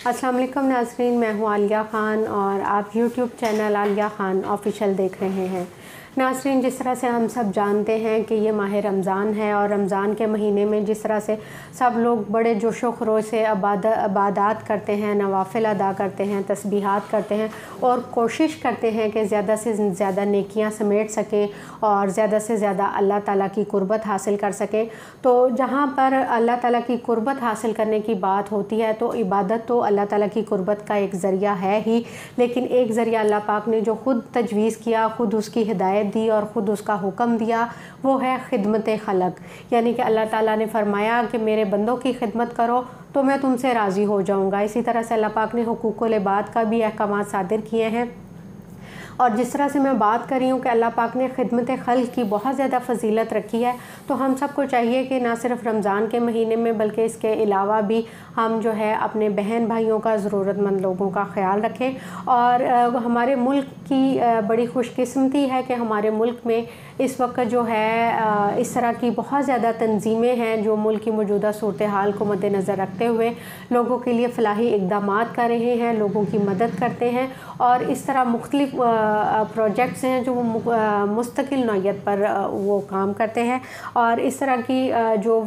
अस्सलाम वालेकुम नाज़रीन, मैं हूँ आलिया ख़ान और आप YouTube channel Alia Khan official देख रहे हैं। नाज़रीन, जिस तरह से हम सब जानते हैं कि ये माह रमज़ान है और रमज़ान के महीने में जिस तरह से सब लोग बड़े जोश व खरोश से इबादत करते हैं, नवाफ़िल अदा करते हैं, तस्बीहात करते हैं और कोशिश करते हैं कि ज़्यादा से ज़्यादा नेकियां समेट सकें और ज़्यादा से ज़्यादा अल्लाह ताला की कुर्बत हासिल कर सकें। तो जहाँ पर अल्लाह ताला की कुर्बत हासिल करने की बात होती है तो इबादत तो अल्लाह ताला की कुर्बत का एक ज़रिया है ही, लेकिन एक ज़रिया अल्लाह पाक ने जो ख़ुद तजवीज़ किया, ख़ुद उसकी हिदायत दी और ख़ुद उसका हुक्म दिया, वो है खिदमत खलक। यानी कि अल्लाह ताला ने फरमाया कि मेरे बंदों की खिदमत करो तो मैं तुमसे राज़ी हो जाऊँगा। इसी तरह से अल्लाह पाक ने हुकूकुल इबाद का भी अहकाम सादिर किए हैं। और जिस तरह से मैं बात कर रही हूँ कि अल्लाह पाक ने खिदमत खल्क़ की बहुत ज़्यादा फ़जीलत रखी है, तो हम सबको चाहिए कि ना सिर्फ रमज़ान के महीने में बल्कि इसके अलावा भी हम जो है अपने बहन भाइयों का, ज़रूरतमंद लोगों का ख्याल रखें। और हमारे मुल्क की बड़ी खुशकिस्मती है कि हमारे मुल्क में इस वक्त जो है इस तरह की बहुत ज़्यादा तंजीमें हैं जो मुल्क की मौजूदा सूरत हाल को मद्देनज़र रखते हुए लोगों के लिए फ़लाही इक़दामात कर रहे हैं, लोगों की मदद करते हैं और इस तरह मुख्तलिफ़ प्रोजेक्ट्स हैं जो मुस्तकिल नौयत पर वो काम करते हैं। और इस तरह की जो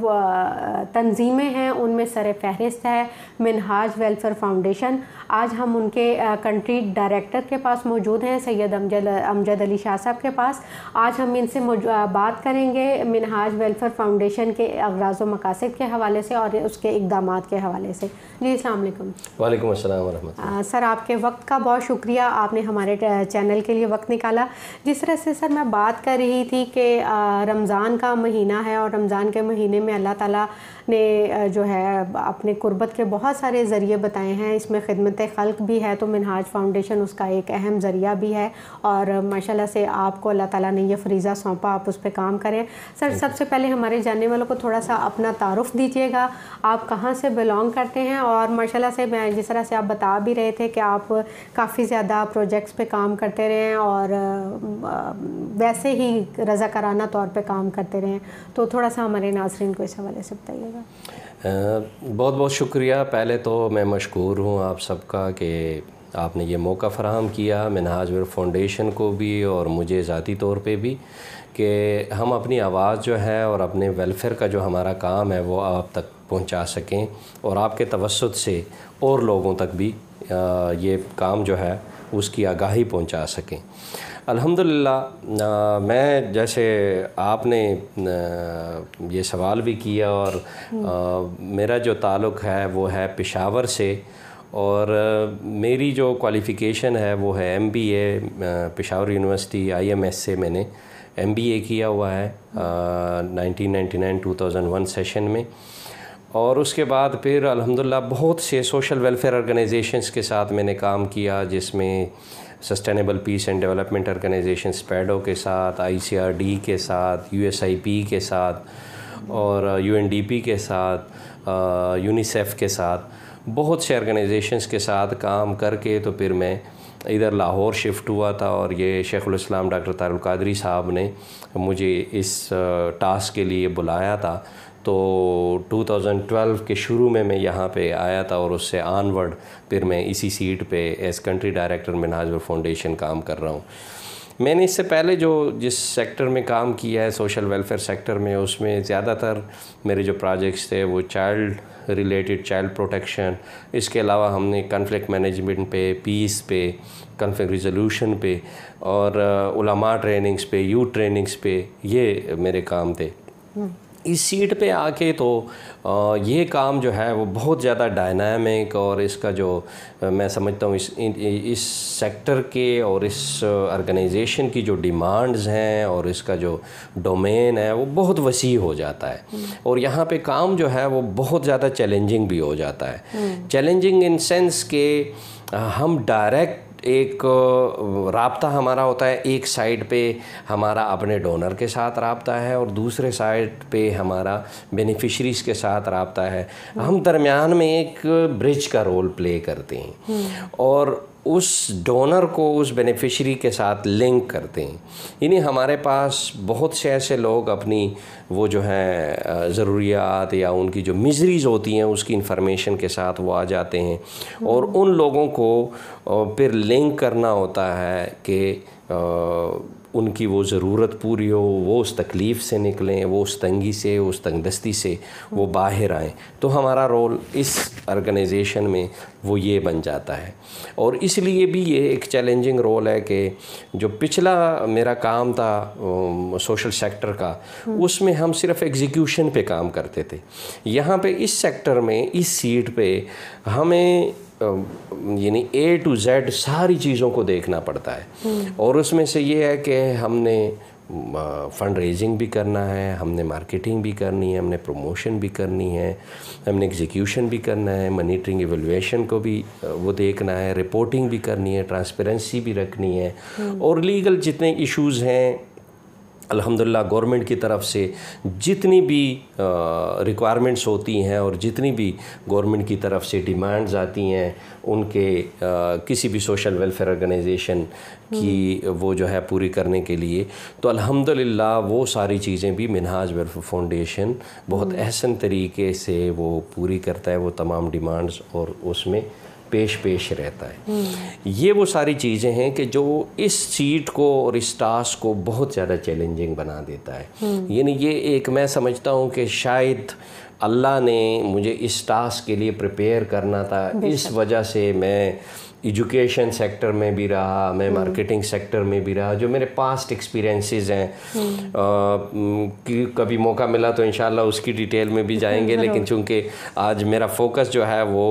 तंजीमें हैं उनमें सर फहरिस्त है मिनहाज वेलफेयर फाउंडेशन। आज हम उनके कंट्री डायरेक्टर के पास मौजूद हैं, सैयद अमजद अली शाह साहब के पास। आज हम इनसे बात करेंगे मिनहाज वेलफेयर फाउंडेशन के अग़राज़ व मकासद के हवाले से और उसके इक़दामात के हवाले से। जी अस्सलाम वालेकुम। वालेकुम अस्सलाम वरहमतुल्लाह। सर, आपके वक्त का बहुत शुक्रिया, आपने हमारे चैनल के लिए वक्त निकाला। जिस तरह से सर मैं बात कर रही थी कि रमज़ान का महीना है और रमज़ान के महीने में अल्लाह ताला ने जो है अपने कुर्बत के बहुत सारे ज़रिए बताए हैं, इसमें खिदमत खल्क़ भी है तो मिनहाज फाउंडेशन उसका एक अहम ज़रिया भी है। और माशाल्लाह से आपको अल्लाह ताला ने ये फ़रीज़ा सौंपा, आप उस पर काम करें। सर, सबसे पहले हमारे जानने वालों को थोड़ा सा अपना तारुफ़ दीजिएगा, आप कहाँ से बिलोंग करते हैं। और माशाल्लाह से मैं जिस तरह से आप बता भी रहे थे कि आप काफ़ी ज़्यादा प्रोजेक्ट्स पे काम करते रहें और वैसे ही रज़ाकाराना तौर पे काम करते रहें, तो थोड़ा सा हमारे नाज़रीन को इस हवाले से बताइएगा। बहुत बहुत शुक्रिया। पहले तो मैं मशकूर हूँ आप सबका कि आपने ये मौका फ़राहम किया मिनहाज वेलफेयर फाउंडेशन को भी और मुझे ज़ाती तौर पे भी कि हम अपनी आवाज़ जो है और अपने वेलफेयर का जो हमारा काम है वो आप तक पहुंचा सकें और आपके तवस्सुत से और लोगों तक भी ये काम जो है उसकी आगाही पहुंचा सकें। अल्हम्दुलिल्लाह, मैं जैसे आपने ये सवाल भी किया और मेरा जो ताल्लुक़ है वो है पेशावर से और मेरी जो क्वालिफ़िकेशन है वो है MBA पेशावर यूनिवर्सिटी IMS से मैंने MBA किया हुआ है 1999-2001 सेशन में। और उसके बाद फिर अल्हम्दुलिल्लाह बहुत से सोशल वेलफेयर ऑर्गेनाइजेशंस के साथ मैंने काम किया, जिसमें sustainable peace and development organization SPADO के साथ, ICRD के साथ, USIP के साथ और UNDP के साथ, UNICEF के साथ, बहुत से ऑर्गेनाइजेशंस के साथ काम करके तो फिर मैं इधर लाहौर शिफ्ट हुआ था और ये शेखुल इस्लाम डॉक्टर तारुल कादरी साहब ने मुझे इस टास्क के लिए बुलाया था। तो 2012 के शुरू में मैं यहाँ पे आया था और उससे ऑनवर्ड फिर मैं इसी सीट पे as country director Minhaj welfare foundation काम कर रहा हूँ। मैंने इससे पहले जो जिस सेक्टर में काम किया है सोशल वेलफेयर सेक्टर में, उसमें ज़्यादातर मेरे जो प्रोजेक्ट्स थे वो चाइल्ड रिलेटेड, चाइल्ड प्रोटेक्शन, इसके अलावा हमने कॉन्फ्लिक्ट मैनेजमेंट पे, पीस पे, कॉन्फ्लिक्ट रिजोल्यूशन पे और उलमा ट्रेनिंग्स पे, यूथ ट्रेनिंग्स पे, ये मेरे काम थे। इस सीट पे आके तो ये काम जो है वो बहुत ज़्यादा डायनामिक और इसका जो मैं समझता हूँ इस सेक्टर के और इस ऑर्गेनाइजेशन की जो डिमांड्स हैं और इसका जो डोमेन है वो बहुत वसी हो जाता है और यहाँ पे काम जो है वो बहुत ज़्यादा चैलेंजिंग भी हो जाता है। चैलेंजिंग इन सेंस के हम डायरेक्ट एक राब्ता हमारा होता है, एक साइड पे हमारा अपने डोनर के साथ राब्ता है और दूसरे साइड पे हमारा बेनिफिशरीज के साथ राब्ता है। हम दरमियान में एक ब्रिज का रोल प्ले करते हैं और उस डोनर को उस बेनिफिशरी के साथ लिंक करते हैं। यानी हमारे पास बहुत से ऐसे लोग अपनी वो जो है ज़रूरियात या उनकी जो मिजरीज़ होती हैं उसकी इंफॉर्मेशन के साथ वो आ जाते हैं, और उन लोगों को फिर लिंक करना होता है कि उनकी वो ज़रूरत पूरी हो, वो उस तकलीफ़ से निकलें, वो उस तंगी से, उस तंगदस्ती से वो बाहर आएँ। तो हमारा रोल इस ऑर्गेनाइजेशन में वो ये बन जाता है। और इसलिए भी ये एक चैलेंजिंग रोल है कि जो पिछला मेरा काम था सोशल सेक्टर का, उसमें हम सिर्फ एग्जीक्यूशन पे काम करते थे। यहाँ पे इस सेक्टर में, इस सीट पे हमें यानी A to Z सारी चीज़ों को देखना पड़ता है। और उसमें से ये है कि हमने फ़ंड रेजिंग भी करना है, हमने मार्केटिंग भी करनी है, हमने प्रमोशन भी करनी है, हमने एग्जीक्यूशन भी करना है, मॉनिटरिंग एवेलुएशन को भी वो देखना है, रिपोर्टिंग भी करनी है, ट्रांसपेरेंसी भी रखनी है, और लीगल जितने इश्यूज़ हैं अल्हम्दुलिल्लाह गवर्नमेंट की तरफ से जितनी भी रिक्वायरमेंट्स होती हैं और जितनी भी गवर्नमेंट की तरफ से डिमांड्स आती हैं उनके किसी भी सोशल वेलफेयर ऑर्गेनाइजेशन की वो जो है पूरी करने के लिए, तो अल्हम्दुलिल्लाह वो सारी चीज़ें भी मिनहाज वेलफेयर फाउंडेशन बहुत अहसन तरीके से वो पूरी करता है, वो तमाम डिमांड्स और उसमें पेश रहता है। ये वो सारी चीज़ें हैं कि जो इस सीट को और इस टास्क को बहुत ज़्यादा चैलेंजिंग बना देता है। यानी ये एक मैं समझता हूँ कि शायद अल्लाह ने मुझे इस टास्क के लिए प्रिपेयर करना था, इस वजह से मैं एजुकेशन सेक्टर में भी रहा, मैं मार्केटिंग सेक्टर में भी रहा, जो मेरे पास्ट एक्सपीरियंसेस हैं। कि कभी मौका मिला तो इंशाल्लाह उसकी डिटेल में भी जाएंगे, लेकिन चूंकि आज मेरा फोकस जो है वो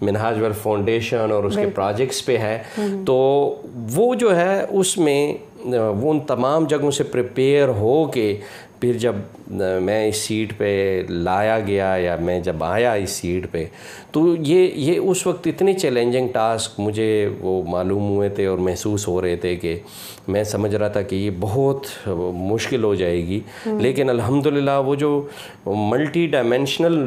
मिनहाज वेलफेयर फाउंडेशन और उसके प्रोजेक्ट्स पे है, तो वो जो है उसमें वो उन तमाम जगहों से प्रिपेयर हो के फिर जब मैं इस सीट पे लाया गया या मैं जब आया इस सीट पे, तो ये उस वक्त इतने चैलेंजिंग टास्क मुझे वो मालूम हुए थे और महसूस हो रहे थे कि मैं समझ रहा था कि ये बहुत मुश्किल हो जाएगी। लेकिन अल्हम्दुलिल्लाह वो जो मल्टी डायमेंशनल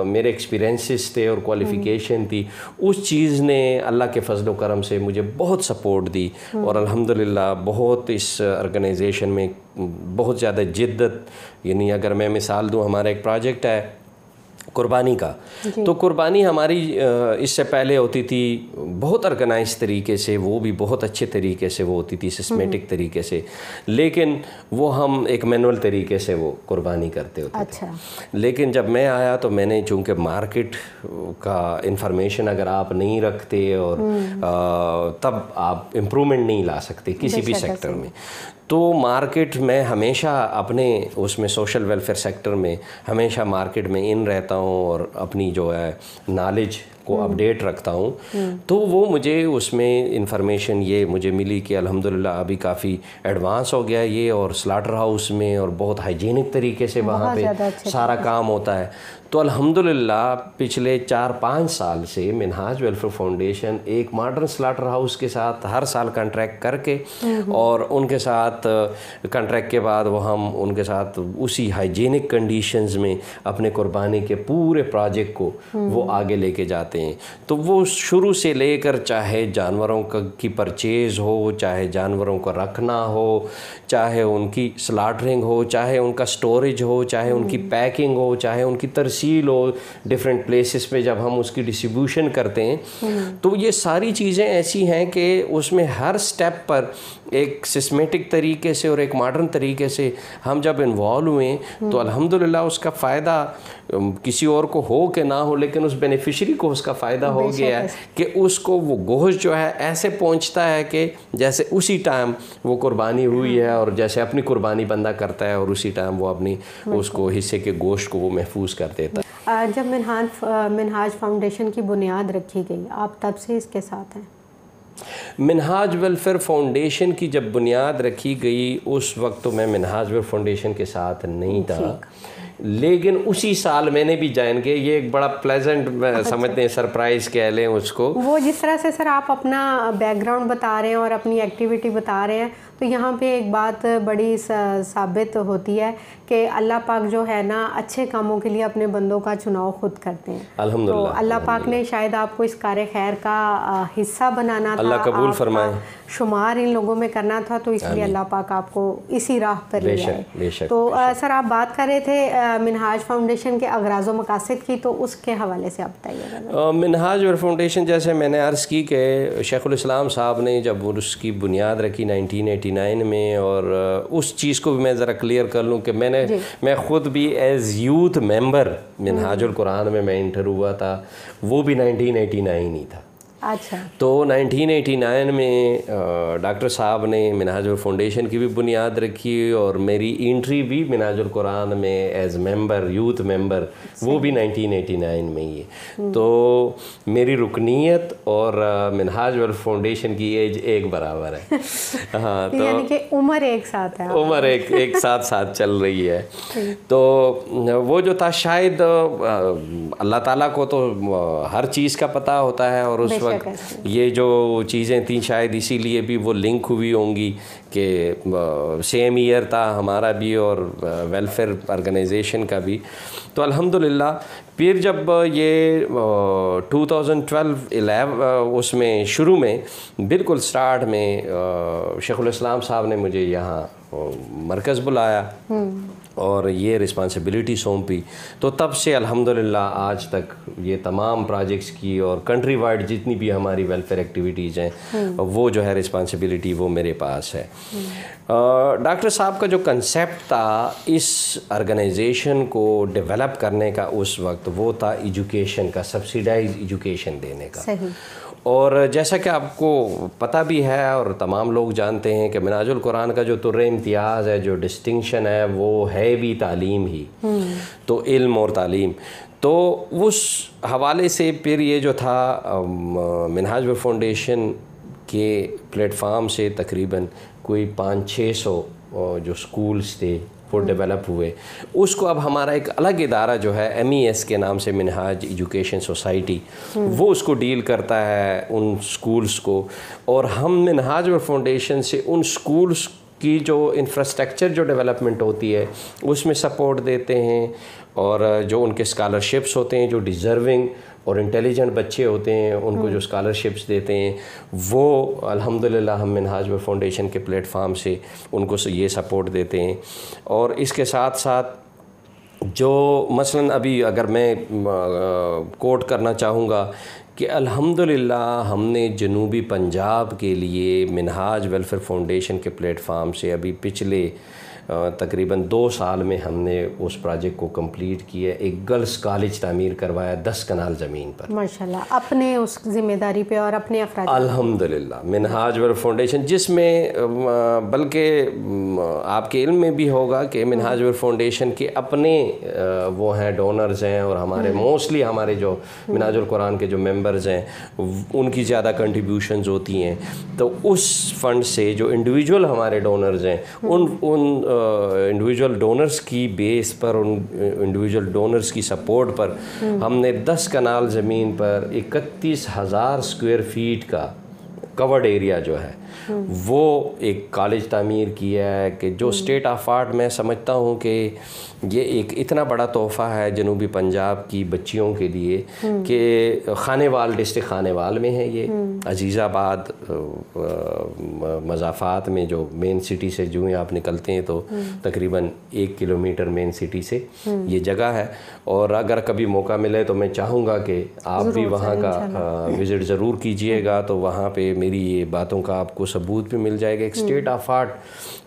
मेरे एक्सपीरियंसेस थे और क्वालिफ़िकेशन थी, उस चीज़ ने अल्लाह के फजल व करम से मुझे बहुत सपोर्ट दी, और अल्हम्दुलिल्लाह बहुत इस ऑर्गेनाइजेशन में बहुत ज़्यादा जिद्दत, यानी अगर मैं मिसाल दूँ, हमारा एक प्रोजेक्ट है कुर्बानी का, तो कुर्बानी हमारी इससे पहले होती थी बहुत ऑर्गेनाइज तरीके से, वो भी बहुत अच्छे तरीके से वो होती थी, सिस्टमेटिक तरीके से, लेकिन वो हम एक मैनुअल तरीके से वो कुर्बानी करते होते थे। लेकिन जब मैं आया तो मैंने, चूँकि मार्केट का इंफॉर्मेशन अगर आप नहीं रखते और तब आप इम्प्रूवमेंट नहीं ला सकते किसी भी सेक्टर में, तो मार्केट में हमेशा अपने उसमें सोशल वेलफेयर सेक्टर में हमेशा मार्केट में इन रहता हूँ और अपनी जो है नॉलेज को अपडेट रखता हूँ। तो वो मुझे उसमें इंफॉर्मेशन ये मुझे मिली कि अल्हम्दुलिल्लाह अभी काफ़ी एडवांस हो गया ये, और स्लाटर हाउस में और बहुत हाइजीनिक तरीके से वहाँ पे सारा काम होता है। तो अल्हम्दुलिल्लाह पिछले 4-5 साल से मिनहाज वेलफेयर फाउंडेशन एक मॉडर्न स्लाटर हाउस के साथ हर साल कॉन्ट्रैक्ट करके, और उनके साथ कॉन्ट्रैक्ट के बाद वो हम उनके साथ उसी हाइजीनिक कंडीशंस में अपने कुर्बानी के पूरे प्रोजेक्ट को वो आगे लेके जाते हैं। तो वो शुरू से लेकर चाहे जानवरों की परचेज़ हो, चाहे जानवरों को रखना हो, चाहे उनकी स्लाटरिंग हो, चाहे उनका स्टोरेज हो, चाहे उनकी पैकिंग हो, चाहे उनकी तरसील हो डिफरेंट प्लेसेस पे जब हम उसकी डिस्ट्रीब्यूशन करते हैं, तो ये सारी चीज़ें ऐसी हैं कि उसमें हर स्टेप पर एक सिस्टमेटिक तरीके से और एक मॉडर्न तरीके से हम जब इन्वॉल्व हुए, तो अल्हम्दुलिल्लाह उसका फ़ायदा किसी और को हो कि ना हो, लेकिन उस बेनिफिशरी को उसका फ़ायदा हो गया है कि उसको वो गोश्त जो है ऐसे पहुंचता है कि जैसे उसी टाइम वो कुर्बानी हुई है, और जैसे अपनी कुर्बानी बंदा करता है और उसी टाइम वो अपनी उसको हिस्से के गोश्त को वो महफूज कर देता है। जब मिनहाज फाउंडेशन की बुनियाद रखी गई, आप तब से इसके साथ हैं? मिनहाज वेलफेयर फाउंडेशन की जब बुनियाद रखी गई उस वक्त तो मैं मिनहाज वेलफेयर फाउंडेशन के साथ नहीं था, लेकिन उसी साल मैंने भी ज्वाइन किया। ये एक बड़ा प्लेजेंट समझते हैं, सरप्राइज़ कह लें उसको। वो जिस तरह से सर आप अपना बैकग्राउंड बता रहे हैं और अपनी एक्टिविटी बता रहे हैं, तो यहाँ पे एक बात बड़ी साबित होती है कि अल्लाह पाक जो है ना अच्छे कामों के लिए अपने बंदों का चुनाव खुद करते हैं। अल्हम्दुलिल्लाह। तो अल्लाह पाक ने शायद आपको इस कार्य खैर का हिस्सा बनाना था, अल्लाह कबूल फरमाए, शुमार इन लोगों में करना था, तो इसलिए अल्लाह पाक आपको इसी राह पर ले आए। तो सर आप बात कर रहे थे मिनहाज फाउंडेशन के अगराज़ व मकासद की, तो उसके हवाले से आप बताइएगा। मिनहाज फाउंडेशन जैसे मैंने अर्ज़ की कि शेखुल इस्लाम साहब ने जब उसकी बुनियाद रखी 1989 में, और उस चीज़ को भी मैं ज़रा क्लियर कर लूँ कि मैं ख़ुद भी as youth member Minhajul Quran में मैं इंटर हुआ था, वो भी 1989 ही था। अच्छा। तो 1989 में डॉक्टर साहब ने मिनहाजुल फाउंडेशन की भी बुनियाद रखी, और मेरी एंट्री भी मिनहाजुल कुरान में एज़ मेंबर, यूथ मेंबर, वो भी 1989 में ही है। तो मेरी रुकनीत और मिनहाजुल फाउंडेशन की एज एक बराबर है। हाँ, तो यानी कि उम्र एक साथ है, उम्र एक साथ चल रही है। तो वो जो था शायद अल्लाह ताला को तो हर चीज़ का पता होता है, और उस ये जो चीज़ें थी शायद इसीलिए भी वो लिंक हुई होंगी कि सेम ईयर था हमारा भी और वेलफेयर ऑर्गेनाइजेशन का भी। तो अल्हम्दुलिल्लाह फिर जब ये 2012-11 उसमें शुरू में बिल्कुल स्टार्ट में शेखुल इस्लाम साहब ने मुझे यहाँ मरकज़ बुलाया और ये रिस्पॉन्सिबिलिटी सौंपी। तो तब से अल्हम्दुलिल्लाह आज तक ये तमाम प्रोजेक्ट्स की और कंट्री वाइड जितनी भी हमारी वेलफेयर एक्टिविटीज़ हैं वो जो है रिस्पॉन्सिबिलिटी वो मेरे पास है। डॉक्टर साहब का जो कंसेप्ट था इस ऑर्गेनाइजेशन को डेवलप करने का उस वक्त वो था एजुकेशन का, सब्सिडाइज एजुकेशन देने का। सही। और जैसा कि आपको पता भी है और तमाम लोग जानते हैं कि मिनाजुल कुरान का जो तुर्रे इम्तियाज़ है, जो डिस्टिंक्शन है, वो है भी तालीम ही, तो इल्म और तालीम। तो उस हवाले से फिर ये जो था मिनहाज फाउंडेशन के प्लेटफार्म से तकरीबन कोई 500-600 जो स्कूल्स थे वो डेवलप हुए। उसको अब हमारा एक अलग इदारा जो है MES के नाम से मिनहाज एजुकेशन सोसाइटी, वो उसको डील करता है उन स्कूल्स को, और हम मिनहाज फाउंडेशन से उन स्कूल्स की जो इंफ्रास्ट्रक्चर जो डेवलपमेंट होती है उसमें सपोर्ट देते हैं, और जो उनके स्कॉलरशिप्स होते हैं, जो डिज़र्विंग और इंटेलिजेंट बच्चे होते हैं उनको जो स्कॉलरशिप्स देते हैं, वो अल्हम्दुलिल्लाह हम मिनहाज फाउंडेशन के प्लेटफार्म से उनको ये सपोर्ट देते हैं। और इसके साथ साथ जो मसलन अभी अगर मैं कोट करना चाहूँगा कि अल्हम्दुलिल्लाह हमने जनूबी पंजाब के लिए मिनहाज वेलफेयर फाउंडेशन के प्लेटफार्म से अभी पिछले तकरीबन 2 साल में हमने उस प्रोजेक्ट को कंप्लीट किया। एक गर्ल्स कॉलेज तामीर करवाया 10 कनाल ज़मीन पर, माशाल्लाह, अपने उस ज़िम्मेदारी पे और अपने अफराद अल्हम्दुलिल्लाह। मिनहाज वेलफेयर फाउंडेशन जिसमें बल्कि आपके इल्म में भी होगा कि मिनहाज वेलफेयर फाउंडेशन के अपने वो हैं डोनर्स हैं, और हमारे मोस्टली हमारे जो मिनहाजुल कुरान के जो मेंबर्स हैं उनकी ज़्यादा कंट्रीब्यूशंस होती हैं। तो उस फंड से जो इंडिविजुअल हमारे डोनर्स हैं उन इंडिविजुअल डोनर्स की बेस पर, उन इंडिविजुअल डोनर्स की सपोर्ट पर हमने 10 कनाल ज़मीन पर 31,000 स्क्वायर फीट का कवर्ड एरिया जो है वो एक कॉलेज तामीर किया है, कि जो स्टेट ऑफ आर्ट मैं समझता हूँ कि ये एक इतना बड़ा तोहफ़ा है जनूबी पंजाब की बच्चियों के लिए कि खानेवाल डिस्ट्रिक्ट खानेवाल में है ये, अजीज़ाबाद मज़ाफ़ात में जो मेन सिटी से जो ही आप निकलते हैं तो तकरीबन 1 किलोमीटर मेन सिटी से ये जगह है। और अगर कभी मौका मिले तो मैं चाहूँगा कि आप भी वहाँ का विज़िट ज़रूर कीजिएगा, तो वहाँ पे मेरी ये बातों का आपको सबूत भी मिल जाएगा। एक स्टेट ऑफ आर्ट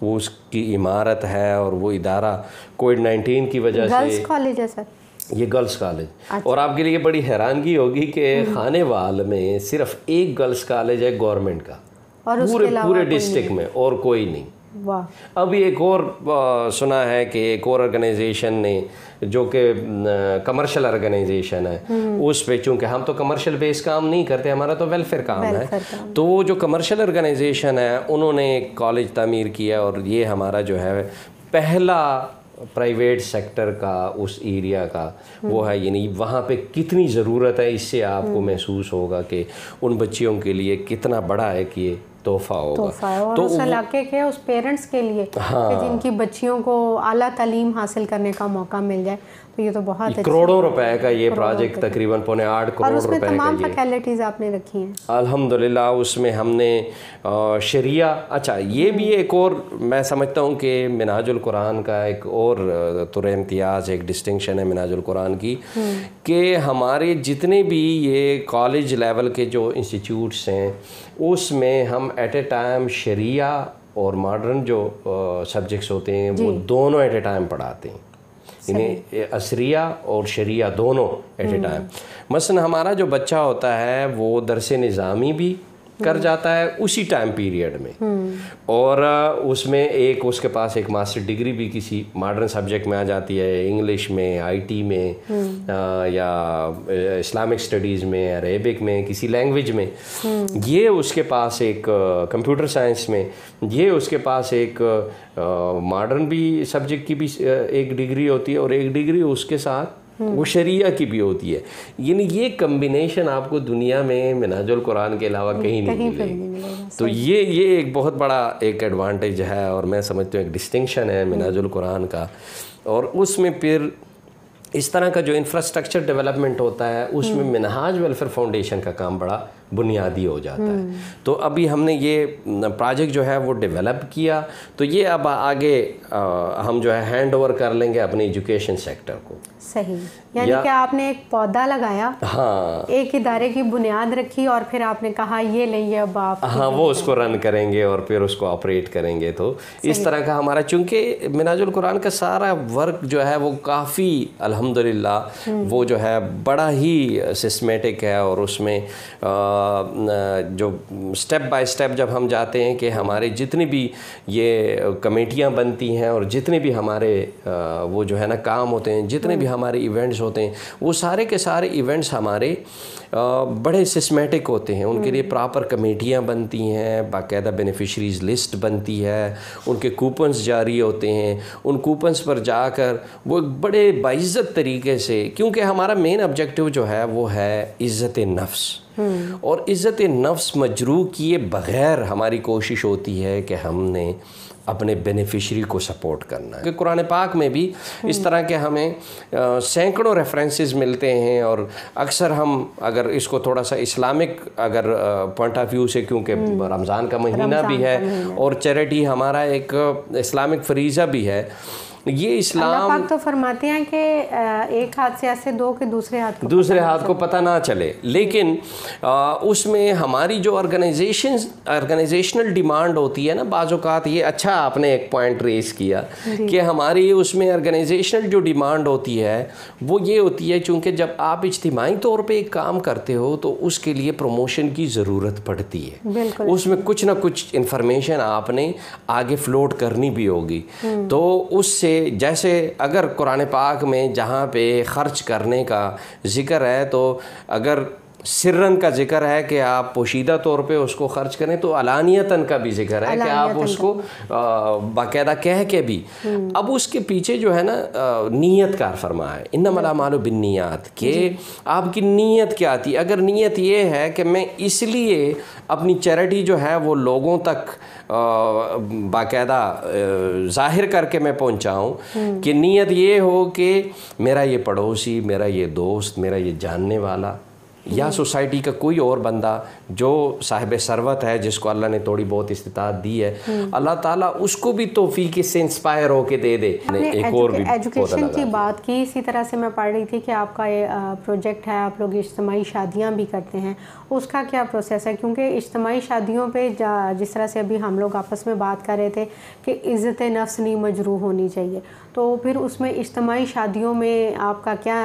वो उसकी इमारत है, और वो इदारा कोविड-19 की वजह से गर्ल्स कॉलेज है सर, ये गर्ल्स कॉलेज। अच्छा। और आपके लिए बड़ी हैरानगी होगी कि खानेवाल में सिर्फ एक गर्ल्स कॉलेज है गवर्नमेंट का, और पूरे डिस्ट्रिक्ट में और कोई नहीं। वाह। अभी एक और सुना है कि एक और ऑर्गेनाइजेशन ने जो कि कमर्शियल ऑर्गेनाइजेशन है उस पे, चूँकि हम तो कमर्शियल बेस काम नहीं करते, हमारा तो वेलफेयर काम है, तो वो जो कमर्शियल ऑर्गेनाइजेशन है उन्होंने एक कॉलेज तामीर किया, और ये हमारा जो है पहला प्राइवेट सेक्टर का उस एरिया का वो है। यानी वहाँ पे कितनी ज़रूरत है, इससे आपको महसूस होगा कि उन बच्चियों के लिए कितना बड़ा है कि ये तोहफा होगा। और उस इलाके के उस पेरेंट्स के लिए कि जिनकी बच्चियों को आला तालीम हासिल करने का मौका मिल जाए, तो ये तो बहुत करोड़ों रुपए का ये प्रोजेक्ट, तकरीबन 8.25 करोड़ रुपए का। उसमें तमाम फैसिलिटीज़ आपने रखी हैं अल्हम्दुलिल्लाह। उसमें हमने शरिया, अच्छा ये भी एक और मैं समझता हूँ कि मिनहाजुल कुरान का एक और तुर इम्तियाज़, एक डिस्टिंक्शन है मिनहाजुल कुरान की, कि हमारे जितने भी ये कॉलेज लेवल के जो इंस्टीट्यूट्स हैं उसमें हम एट ए टाइम शरिया और मॉडर्न जो सब्जेक्ट्स होते हैं वो दोनों एट ए टाइम पढ़ाते हैं। इन्हें असरिया और शरिया दोनों एट ए टाइम। मसलन हमारा जो बच्चा होता है वो दरसे निज़ामी भी कर जाता है उसी टाइम पीरियड में, और उसमें एक उसके पास एक मास्टर डिग्री भी किसी मॉडर्न सब्जेक्ट में आ जाती है, इंग्लिश में, आईटी में, या इस्लामिक स्टडीज़ में, अरेबिक में, किसी लैंग्वेज में। ये उसके पास एक कंप्यूटर साइंस में, ये उसके पास एक मॉडर्न भी सब्जेक्ट की भी एक डिग्री होती है, और एक डिग्री उसके साथ वो शरिया की भी होती है। यानी ये कम्बिनेशन आपको दुनिया में मिनहाजुल कुरान के अलावा कहीं नहीं मिलेगी। तो ये एक बहुत बड़ा एक एडवांटेज है, और मैं समझती हूँ एक डिस्टिंक्शन है मिनहाजुल कुरान का। और उसमें फिर इस तरह का जो इंफ्रास्ट्रक्चर डेवलपमेंट होता है उसमें मिनहाज वेलफेयर फाउंडेशन का काम बड़ा बुनियादी हो जाता है। तो अभी हमने ये प्रोजेक्ट जो है वो डेवलप किया, तो ये अब आगे हम जो है हैंड ओवर कर लेंगे अपने एजुकेशन सेक्टर को। सही, यानी कि आपने एक पौधा लगाया, हाँ, एक इदारे की बुनियाद रखी, और फिर आपने कहा ये लेंगे अब आप, हाँ, वो उसको रन करेंगे और फिर उसको ऑपरेट करेंगे। तो इस तरह का हमारा, चूँकि मिनहाजुल कुरान का सारा वर्क जो है वो काफ़ी अल्हम्दुलिल्लाह वो जो है बड़ा ही सिस्टमेटिक है, और उसमें जो स्टेप बाय स्टेप जब हम जाते हैं कि हमारे जितनी भी ये कमेटियाँ बनती हैं और जितने भी हमारे वो जो है ना काम होते हैं, जितने भी हमारे इवेंट्स होते हैं, वो सारे के सारे इवेंट्स हमारे बड़े सिस्टमेटिक होते हैं। उनके लिए प्रॉपर कमेटियाँ बनती हैं, बाकायदा बेनिफिशरीज़ लिस्ट बनती है, उनके कूपन्स जारी होते हैं। उन कूपन्स पर जाकर वो एक बड़े बाइज़्ज़त तरीके से, क्योंकि हमारा मेन ऑब्जेक्टिव जो है वो है इज़्ज़त नफ्स, और इज़्ज़त नफ्स मजरू किए बग़ैर हमारी कोशिश होती है कि हमने अपने बेनिफिशरी को सपोर्ट करना है। कि कुरान पाक में भी इस तरह के हमें सैकड़ों रेफरेंसेस मिलते हैं, और अक्सर हम अगर इसको थोड़ा सा इस्लामिक अगर पॉइंट ऑफ व्यू से, क्योंकि रमज़ान का महीना भी है और चैरिटी हमारा एक इस्लामिक फरीज़ा भी है, ये इस्लाम अल्लाह पाक तो फरमाते हैं कि एक हाथ से ऐसे दो कि दूसरे हाथ को पता ना चले। लेकिन उसमें हमारी जो ऑर्गेनाइजेशनल डिमांड होती है ना, बाज़ औक़ात ये अच्छा आपने एक पॉइंट रेस किया कि हमारी उसमें ऑर्गेनाइजेशनल जो डिमांड होती है वो ये होती है, चूँकि जब आप इज्तिमाई तौर पे एक काम करते हो तो उसके लिए प्रमोशन की ज़रूरत पड़ती है, उसमें कुछ ना कुछ इन्फॉर्मेशन आपने आगे फ्लोट करनी भी होगी। तो उससे जैसे अगर कुरान पाक में जहाँ पे ख़र्च करने का ज़िक्र है, तो अगर सिर्रन का जिक्र है कि आप पोशीदा तौर पे उसको ख़र्च करें, तो अलानियतन का भी जिक्र है कि आप उसको बाकायदा कह के भी। अब उसके पीछे जो है ना नीयत का फरमा है, इन्नमल अमालु बिन्नियात, कि आपकी नीयत क्या थी। अगर नीयत ये है कि मैं इसलिए अपनी चैरिटी जो है वो लोगों तक बाकायदा ज़ाहिर करके मैं पहुँचाऊँ, कि नीयत ये हो कि मेरा ये पड़ोसी, मेरा ये दोस्त, मेरा ये जानने वाला या सोसाइटी का कोई और बंदा जो साहिब सरवत है, जिसको अल्लाह ने थोड़ी बहुत इस्तिताअत दी है, अल्लाह ताला उसको भी तौफीक से इंस्पायर होके दे दे। एक और भी एजुकेशन की बात की, इसी तरह से मैं पढ़ रही थी कि आपका ये प्रोजेक्ट है, आप लोग इज्तिमाई शादियाँ भी करते हैं, उसका क्या प्रोसेस है? क्योंकि इज्तिमाई शादियों पे जिस तरह से अभी हम लोग आपस में बात कर रहे थे कि इज़्ज़त नफ्स नहीं मजरूह होनी चाहिए, तो फिर उसमें इज्तिमाई शादियों में आपका क्या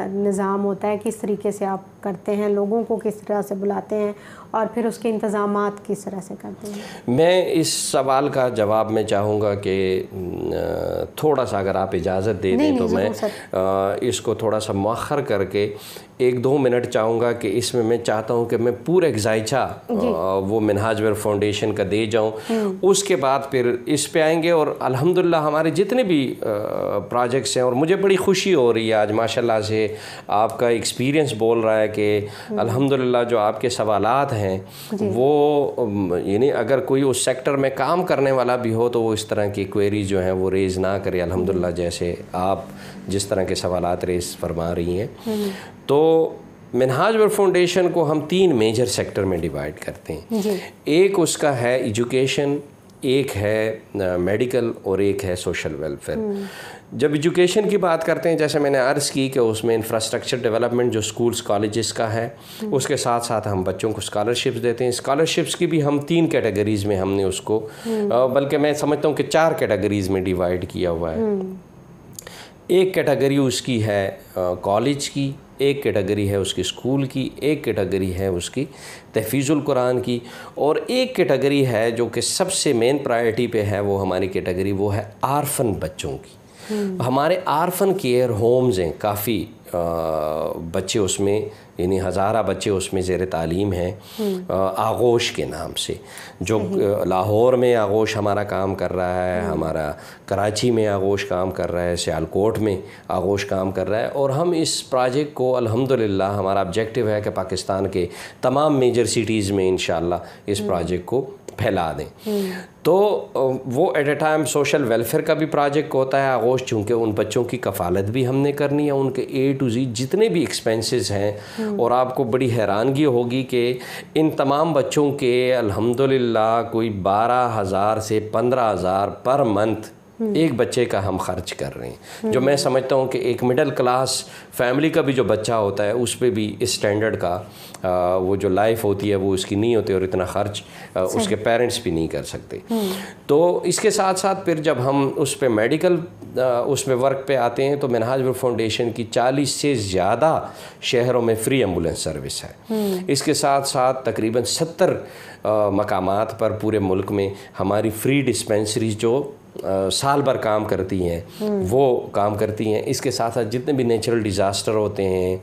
निज़ाम होता है, किस तरीके से आप करते हैं, लोगों को किस तरह से बुलाते हैं, और फिर उसके इंतज़ामात किस तरह से करते हैं? मैं इस सवाल का जवाब मैं चाहूँगा कि थोड़ा सा अगर आप इजाज़त दे दें तो मैं इसको थोड़ा सा मौखर करके 1-2 मिनट चाहूँगा कि इसमें मैं चाहता हूँ कि मैं पूरा एक जायचा वो मिनहाज वेलफेयर फाउंडेशन का दे जाऊँ। उसके बाद फिर इस पे आएंगे, और अल्हम्दुलिल्लाह हमारे जितने भी प्रोजेक्ट्स हैं, और मुझे बड़ी खुशी हो रही है आज माशाल्लाह से आपका एक्सपीरियंस बोल रहा है कि अल्हम्दुलिल्लाह जो आपके सवालात हैं वो यानी अगर कोई उस सेक्टर में काम करने वाला भी हो तो वो इस तरह की क्वेरी जो हैं वो रेज़ ना करे, अल्हम्दुलिल्लाह जैसे आप जिस तरह के सवालात रेज़ फरमा रही हैं। तो मिनहाज वर्ल्ड फाउंडेशन को हम 3 मेजर सेक्टर में डिवाइड करते हैं। एक उसका है एजुकेशन, एक है मेडिकल और एक है सोशल वेलफेयर। जब एजुकेशन की बात करते हैं, जैसे मैंने अर्ज़ की कि उसमें इंफ्रास्ट्रक्चर डेवलपमेंट जो स्कूल्स कॉलेजेस का है, उसके साथ साथ हम बच्चों को स्कॉलरशिप्स देते हैं। स्कॉलरशिप्स की भी हम 3 कैटेगरीज़ में हमने उसको बल्कि मैं समझता हूँ कि 4 कैटेगरीज़ में डिवाइड किया हुआ है। एक कैटेगरी उसकी है कॉलेज की, एक कैटेगरी है उसकी स्कूल की, एक कैटेगरी है उसकी तहफ़ीज़ुल कुरान की, और एक कैटेगरी है जो कि सबसे मेन प्रायोरिटी पे है, वो हमारी कैटेगरी वो है आर्फन बच्चों की। हमारे आर्फन केयर होम्स हैं, काफ़ी बच्चे उसमें यानी हज़ारा बच्चे उसमें ज़ेर तालीम हैं आगोश के नाम से, जो लाहौर में आगोश हमारा काम कर रहा है, हमारा कराची में आगोश काम कर रहा है, सियालकोट में आगोश काम कर रहा है। और हम इस प्रोजेक्ट को अल्हम्दुलिल्लाह हमारा ऑब्जेक्टिव है कि पाकिस्तान के तमाम मेजर सिटीज़ में इंशाअल्लाह इस प्रोजेक्ट को फैला दें। तो वो at a time social welfare का भी प्रोजेक्ट होता है आगोश, चूँकि उन बच्चों की कफ़ालत भी हमने करनी है, उनके A to Z जितने भी एक्सपेंसेस हैं। और आपको बड़ी हैरानगी होगी कि इन तमाम बच्चों के अल्हम्दुलिल्लाह कोई 12,000 से 15,000 पर मंथ एक बच्चे का हम खर्च कर रहे हैं, जो मैं समझता हूँ कि एक मिडिल क्लास फैमिली का भी जो बच्चा होता है उस पे भी इस स्टैंडर्ड का वो जो लाइफ होती है वो उसकी नहीं होती, और इतना खर्च उसके पेरेंट्स भी नहीं कर सकते। तो इसके साथ साथ फिर जब हम उस पे मेडिकल उसमें वर्क पे आते हैं तो मिनहाज वर्ल्ड फाउंडेशन की 40 से ज़्यादा शहरों में फ्री एम्बुलेंस सर्विस है। इसके साथ साथ तकरीबन 70 मकामात पर पूरे मुल्क में हमारी फ्री डिस्पेंसरीज जो साल भर काम करती हैं वो काम करती हैं। इसके साथ साथ जितने भी नेचुरल डिज़ास्टर होते हैं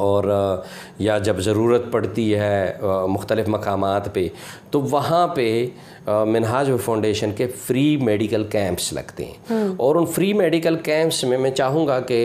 और या जब ज़रूरत पड़ती है मुख्तलिफ़ मकामात पे, तो वहाँ पे मिनहाज फाउंडेशन के फ्री मेडिकल कैंप्स लगते हैं। और उन फ्री मेडिकल कैंप्स में मैं चाहूँगा कि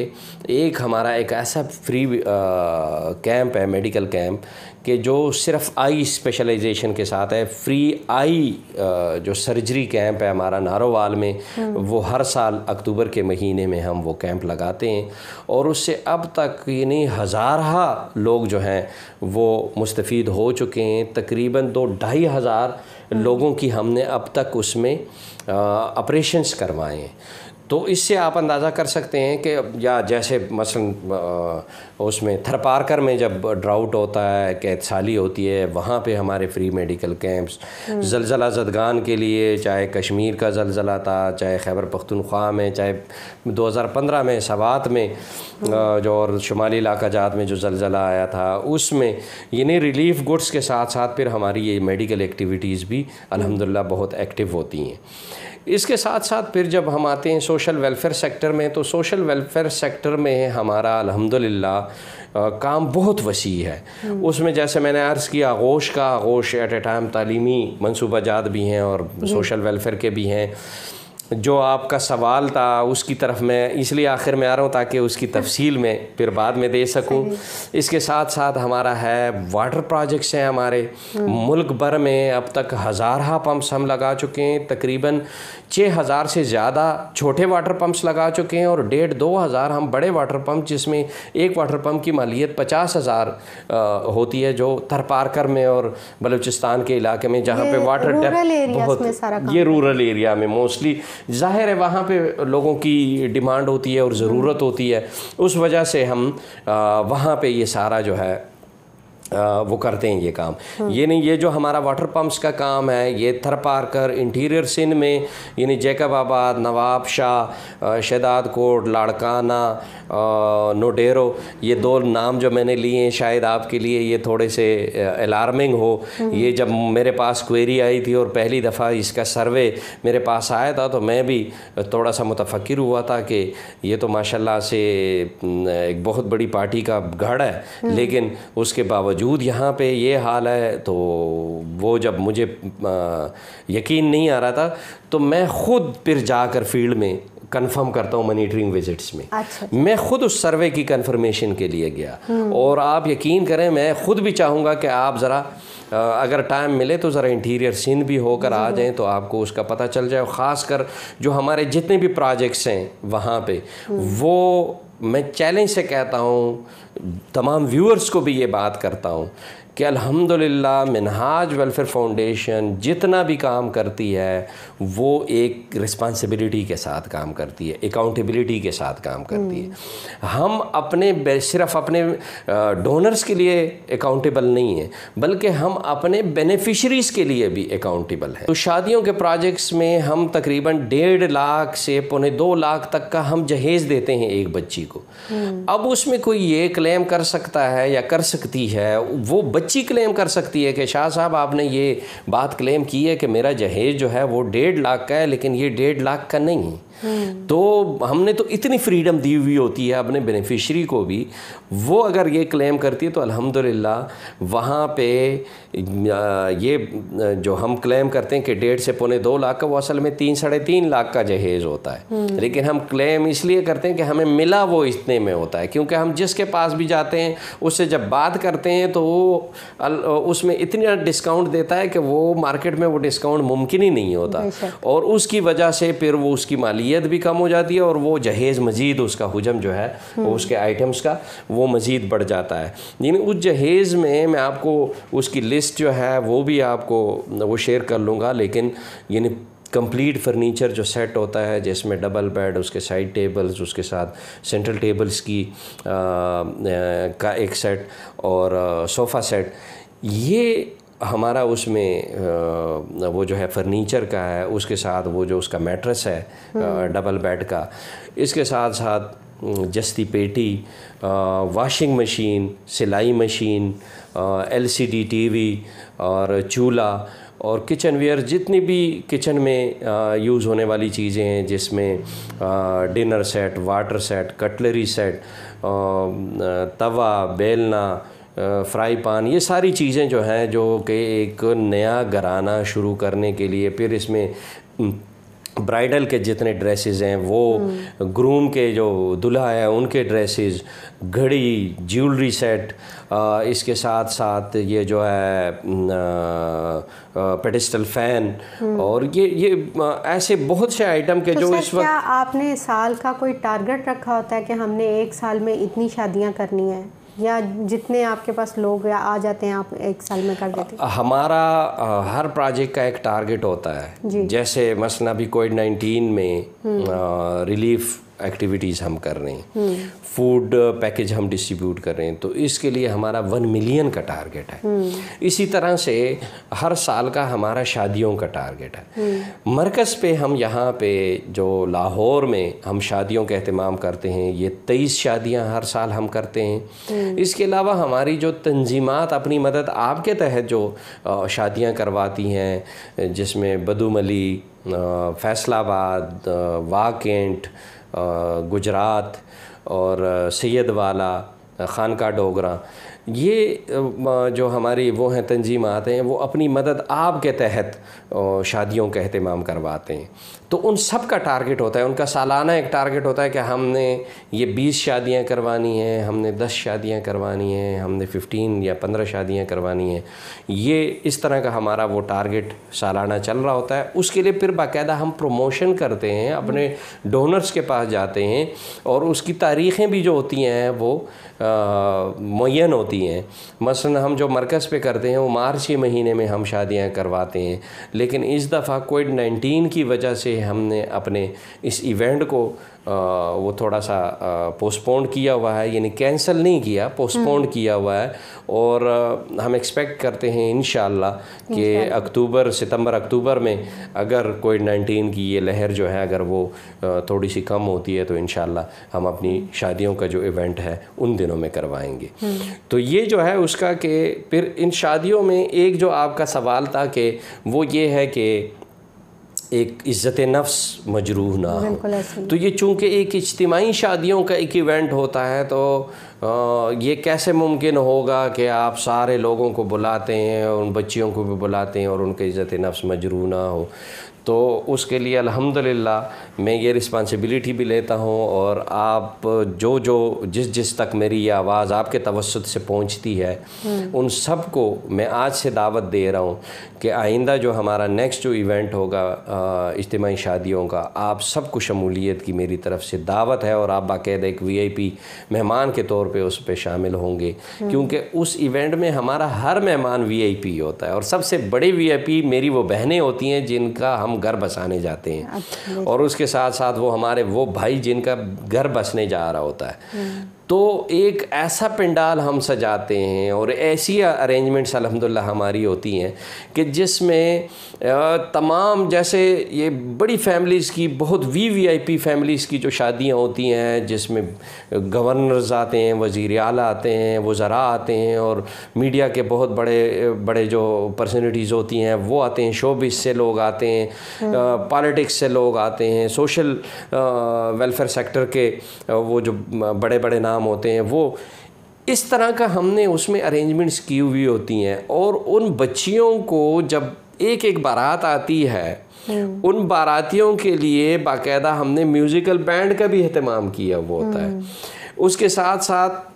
एक हमारा एक ऐसा फ्री कैंप है, मेडिकल कैंप, कि जो सिर्फ आई स्पेशलाइजेशन के साथ है। फ्री आई जो सर्जरी कैंप है हमारा नारोवाल में, वो हर साल अक्टूबर के महीने में हम वो कैंप लगाते हैं। और उससे अब तक यानी हज़ारा लोग जो हैं वो मुस्तफ़ीद हो चुके हैं। तकरीबन 2-2.5 हज़ार लोगों की हमने अब तक उसमें ऑपरेशंस करवाए हैं। तो इससे आप अंदाज़ा कर सकते हैं कि या जैसे मसलन उसमें थरपारकर में जब ड्राउट होता है, कैद साली होती है, वहाँ पे हमारे फ्री मेडिकल कैंप्स, ज़लज़ला ज़दगान के लिए, चाहे कश्मीर का ज़लज़ला था, चाहे खैबर पख्तूनख्वा में, चाहे 2015 में सवात में जो और शुमाली इलाका जात में जो ज़लज़ला आया था, उसमें यानी रिलीफ गुड्स के साथ साथ फिर हमारी ये मेडिकल एक्टिविटीज़ भी अल्हम्दुलिल्लाह बहुत एक्टिव होती हैं। इसके साथ साथ फिर जब हम आते हैं सोशल वेलफेयर सेक्टर में, तो सोशल वेलफेयर सेक्टर में हमारा अल्हम्दुलिल्लाह काम बहुत वसी है। उसमें जैसे मैंने अर्ज़ किया आगोश एट ए टाइम तालीमी मनसूबाजात भी हैं और सोशल वेलफेयर के भी हैं। जो आपका सवाल था उसकी तरफ मैं इसलिए आखिर में आ रहा हूँ ताकि उसकी तफसील में फिर बाद में दे सकूँ। इसके साथ साथ हमारा है वाटर प्रोजेक्ट्स हैं हमारे मुल्क भर में, अब तक हज़ारा पंप्स हम लगा चुके हैं। तकरीबन 6,000 से ज़्यादा छोटे वाटर पंप्स लगा चुके हैं और 1,5-2 हज़ार हम बड़े वाटर पंप, जिसमें एक वाटर पंप की मालियत 50,000 होती है, जो थरपारकर में और बलूचिस्तान के इलाके में जहाँ पे वाटर डेप्थ बहुत, ये रूरल एरिया में मोस्टली ज़ाहिर है वहाँ पे लोगों की डिमांड होती है और ज़रूरत होती है, उस वजह से हम वहाँ पे ये सारा जो है वो करते हैं ये काम। ये नहीं, ये जो हमारा वाटर पंप्स का काम है ये थरपारकर, इंटीरियर सिंध में यानी जैकबाबाद, नवाब शाह, शहदाद कोट, लाड़काना, नोडेरो, ये 2 नाम जो मैंने लिए हैं शायद आपके लिए ये थोड़े से अलार्मिंग हो। ये जब मेरे पास क्वेरी आई थी और पहली दफ़ा इसका सर्वे मेरे पास आया था तो मैं भी थोड़ा सा मुतफक्किर हुआ था कि ये तो माशाल्लाह से एक बहुत बड़ी पार्टी का गढ़ है, लेकिन उसके बावजूद यहाँ पे ये हाल है। तो वो जब मुझे यकीन नहीं आ रहा था तो मैं ख़ुद फिर जाकर फील्ड में कंफर्म करता हूँ मॉनिटरिंग विजिट्स में। अच्छा। मैं खुद उस सर्वे की कंफर्मेशन के लिए गया, और आप यकीन करें मैं खुद भी चाहूँगा कि आप ज़रा अगर टाइम मिले तो ज़रा इंटीरियर सीन भी होकर आ जाएं तो आपको उसका पता चल जाए। ख़ासकर जो हमारे जितने भी प्रोजेक्ट्स हैं वहाँ पे, वो मैं चैलेंज से कहता हूँ, तमाम व्यूअर्स को भी ये बात करता हूँ कि अल्हम्दुलिल्लाह मिनहाज वेलफेयर फाउंडेशन जितना भी काम करती है वो एक रिस्पांसिबिलिटी के साथ काम करती है, अकाउंटेबिलिटी के साथ काम करती है। हम अपने सिर्फ अपने डोनर्स के लिए अकाउंटेबल नहीं हैं, बल्कि हम अपने बेनिफिशरीज़ के लिए भी अकाउंटेबल हैं। तो शादियों के प्रोजेक्ट्स में हम तकरीबन 1.5 लाख से 2.25 लाख तक का हम जहेज़ देते हैं एक बच्ची को। अब उसमें कोई ये क्लेम कर सकता है या कर सकती है, वो बच्ची क्लेम कर सकती है कि शाह साहब आपने ये बात क्लेम की है कि मेरा जहेज जो है वो 1.5 लाख का है, लेकिन ये 1.5 लाख का नहीं। तो हमने तो इतनी फ्रीडम दी हुई होती है अपने बेनिफिशरी को भी, वो अगर ये क्लेम करती है तो अल्हम्दुलिल्लाह वहाँ पे ये जो हम क्लेम करते हैं कि 1.5 से 2.25 लाख का, वो असल में 3-3.5 लाख का जहेज होता है। लेकिन हम क्लेम इसलिए करते हैं कि हमें मिला वो इतने में होता है, क्योंकि हम जिसके पास भी जाते हैं उससे जब बात करते हैं तो वो उसमें इतना डिस्काउंट देता है कि वो मार्केट में वो डिस्काउंट मुमकिन ही नहीं होता, और उसकी वजह से फिर वो उसकी मालियत भी कम हो जाती है और वो जहेज़ मज़ीद उसका हुजम जो है वो उसके आइटम्स का वो मज़ीद बढ़ जाता है। यानी उस जहेज़ में मैं आपको उसकी लिस्ट जो है वो भी आपको वो शेयर कर लूँगा, लेकिन यानी कंप्लीट फर्नीचर जो सेट होता है जिसमें डबल बेड, उसके साइड टेबल्स, उसके साथ सेंट्रल टेबल्स की का एक सेट और सोफ़ा सेट, ये हमारा उसमें वो जो है फर्नीचर का है, उसके साथ वो जो उसका मैट्रेस है डबल बेड का, इसके साथ साथ जस्ती पेटी, वॉशिंग मशीन, सिलाई मशीन, LCD टीवी और चूल्हा और किचन वेयर, जितनी भी किचन में यूज़ होने वाली चीज़ें हैं जिसमें dinner set, water set, cutlery set, तवा, बेलना, फ्राई पान, ये सारी चीज़ें जो हैं जो कि एक नया घराना शुरू करने के लिए, फिर इसमें ब्राइडल के जितने ड्रेसेस हैं वो, ग्रूम के जो दूल्हा है उनके ड्रेसेस, घड़ी, ज्वेलरी सेट, इसके साथ साथ ये जो है पेडिस्टल फैन, और ये ऐसे बहुत से आइटम के तो जो इस वक्त। क्या आपने साल का कोई टारगेट रखा होता है कि हमने एक साल में इतनी शादियां करनी है, या जितने आपके पास लोग या आ जाते हैं आप एक साल में कर देते हैं? हमारा हर प्रोजेक्ट का एक टारगेट होता है। जैसे मसलन अभी कोविड-19 में रिलीफ एक्टिविटीज़ हम कर रहे हैं, फूड पैकेज हम डिस्ट्रीब्यूट कर रहे हैं, तो इसके लिए हमारा 1 मिलियन का टारगेट है। इसी तरह से हर साल का हमारा शादियों का टारगेट है। मरकज़ पे हम यहाँ पे जो लाहौर में हम शादियों का एहतमाम करते हैं, ये 23 शादियाँ हर साल हम करते हैं। इसके अलावा हमारी जो तंजीमात अपनी मदद आपके तहत जो शादियाँ करवाती हैं, जिसमें बदुमली, फैसलाबाद, वाकेंट, गुजरात और सैयदवाला, खानका डोगरा, ये जो हमारी वो हैं तंजीमात हैं, वो अपनी मदद आपके तहत शादियों का एहतमाम करवाते हैं। तो उन सब का टारगेट होता है, उनका सालाना एक टारगेट होता है कि हमने ये 20 शादियाँ करवानी हैं, हमने 10 शादियाँ करवानी हैं, हमने 15 या 15 शादियाँ करवानी हैं। ये इस तरह का हमारा वो टारगेट सालाना चल रहा होता है। उसके लिए फिर बाकायदा हम प्रमोशन करते हैं, अपने डोनर्स के पास जाते हैं, और उसकी तारीख़ें भी जो होती हैं वो मुअय्यन होती हैं। मसलन हम जो मरकज़ पे करते हैं वो मार्च के महीने में हम शादियां करवाते हैं, लेकिन इस दफ़ा कोविड-19 की वजह से हमने अपने इस इवेंट को वो थोड़ा सा पोस्टपोन किया हुआ है, यानी कैंसिल नहीं किया, पोस्टपोन किया हुआ है। और हम एक्सपेक्ट करते हैं इंशाअल्लाह कि सितंबर अक्टूबर में अगर कोविड-19 की ये लहर जो है अगर वो थोड़ी सी कम होती है तो इंशाअल्लाह हम अपनी शादियों का जो इवेंट है उन दिनों में करवाएंगे। तो ये जो है उसका कि फिर इन शादियों में एक जो आपका सवाल था कि वो ये है कि एक इज़्ज़त नफ्स मजरूह ना हो। तो ये चूँकि एक इज्तिमाई शादियों का एक इवेंट होता है, तो ये कैसे मुमकिन होगा कि आप सारे लोगों को बुलाते हैं, उन बच्चियों को भी बुलाते हैं और उनकी इज़्ज़त नफ्स मजरूह ना हो। तो उसके लिए अल्हम्दुलिल्लाह मैं ये रिस्पॉन्सिबिलिटी भी लेता हूँ, और आप जिस तक मेरी ये आवाज़ आपके तवस्सुत से पहुँचती है उन सब को मैं आज से दावत दे रहा हूँ कि आइंदा जो हमारा नेक्स्ट जो इवेंट होगा इज्तिमाई शादियों का, आप सबको शमूलियत की मेरी तरफ से दावत है, और आप बाकायदा एक VIP मेहमान के तौर पे उस पर शामिल होंगे, क्योंकि उस इवेंट में हमारा हर मेहमान VIP होता है, और सबसे बड़ी VIP मेरी वो बहनें होती हैं जिनका हम घर बसाने जाते हैं, और उसके साथ साथ वो हमारे वो भाई जिनका घर बसने जा रहा होता है। तो एक ऐसा पंडाल हम सजाते हैं और ऐसी अरेंजमेंट्स अल्हम्दुलिल्लाह हमारी होती हैं कि जिसमें तमाम, जैसे ये बड़ी फैमिलीज़ की, बहुत VIP फैमिलीज़ की जो शादियां होती हैं जिसमें गवर्नर्स आते हैं, वज़ीर आला आते हैं, वज़रा आते हैं, और मीडिया के बहुत बड़े बड़े जो पर्सनैलिटीज़ होती हैं वो आते हैं, शोबिस से लोग आते हैं, पॉलिटिक्स से लोग आते हैं, सोशल वेलफेयर सेक्टर के वो जो बड़े बड़े नाम होते हैं, वो इस तरह का हमने उसमें अरेंजमेंट्स की हुई होती हैं। और उन बच्चियों को जब एक एक बारात आती है, उन बारातियों के लिए बाकायदा हमने म्यूज़िकल बैंड का भी एहतमाम किया हुआ होता है। उसके साथ साथ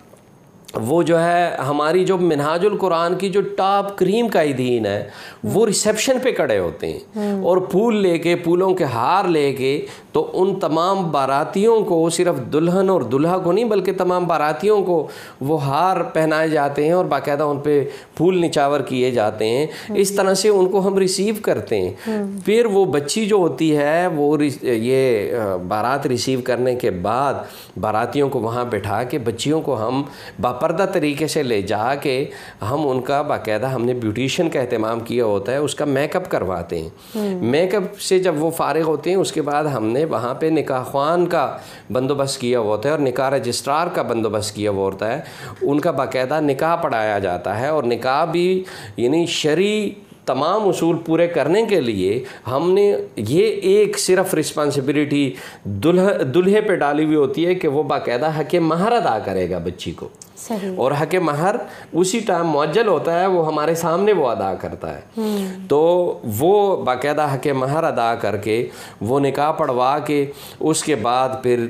वो जो है हमारी जो मिनहाजुल कुरान की जो टॉप क्रीम कायदीन है वो रिसेप्शन पे खड़े होते हैं, और फूल लेके, फूलों के हार लेके, तो उन तमाम बारातियों को, सिर्फ दुल्हन और दुल्हा को नहीं बल्कि तमाम बारातियों को वो हार पहनाए जाते हैं और बाकायदा उन पे फूल निछावर किए जाते हैं। इस तरह से उनको हम रिसीव करते हैं। फिर वो बच्ची जो होती है वो ये बारात रिसीव करने के बाद बारातियों को वहाँ बैठा के बच्चियों को हम बापर्दा तरीके से ले जा के हम उनका बाकायदा, हमने ब्यूटिशियन का एहतमाम किया होता है, उसका मेकअप करवाते हैं। मेकअप से जब वो फारिग होते हैं उसके बाद हमने वहाँ पे निकाह ख़्वान का बंदोबस्त किया हुआ होता है और निकाह रजिस्ट्रार का बंदोबस्त किया हुआ होता है। उनका बाकायदा निकाह पढ़ाया जाता है, और निकाह भी यानी शरी तमाम उसूल पूरे करने के लिए हमने ये एक सिर्फ रिस्पॉन्सिबिलिटी दुल्हे पे डाली हुई होती है कि वो बाकायदा हक़ महर अदा करेगा बच्ची को। सही। और हक़ महर उसी टाइम मुअज्जल होता है, वो हमारे सामने वो अदा करता है। तो वो बाकायदा हक़ महर अदा करके वो निकाह पढ़वा के उसके बाद फिर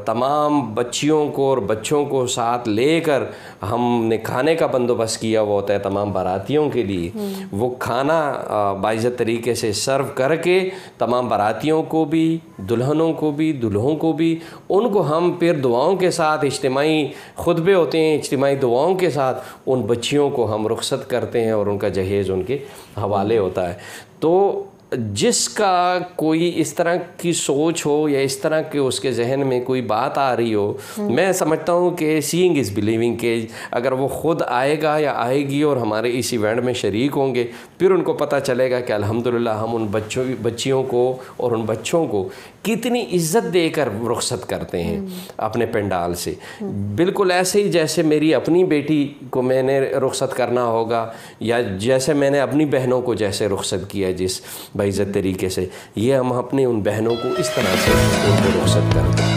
तमाम बच्चियों को और बच्चों को साथ लेकर हमने खाने का बंदोबस्त किया हुआ होता है तमाम बारातियों के लिए। वो खाना बाइज़्ज़त तरीके से सर्व करके तमाम बारातियों को भी, दुल्हनों को भी, दुल्हों को भी, उनको हम फिर दुआओं के साथ, इज्तिमाई खुतबे होते हैं, इज्तिमाई दुआओं के साथ उन बच्चियों को हम रुखसत करते हैं और उनका जहेज़ उनके हवाले होता है। तो जिसका कोई इस तरह की सोच हो या इस तरह के उसके जहन में कोई बात आ रही हो, मैं समझता हूँ कि सीइंग इज़ बिलीविंग, के अगर वो ख़ुद आएगा या आएगी और हमारे इस इवेंट में शरीक होंगे, फिर उनको पता चलेगा कि अल्हम्दुलिल्लाह हम उन बच्चियों को और उन बच्चों को कितनी इज़्ज़त देकर रुखसत करते हैं अपने पंडाल से। बिल्कुल ऐसे ही जैसे मेरी अपनी बेटी को मैंने रुखसत करना होगा, या जैसे मैंने अपनी बहनों को जैसे रुखसत किया जिस बाइज़्ज़त तरीके से, ये हम अपनी उन बहनों को इस तरह से उनको रुखसत करते हैं।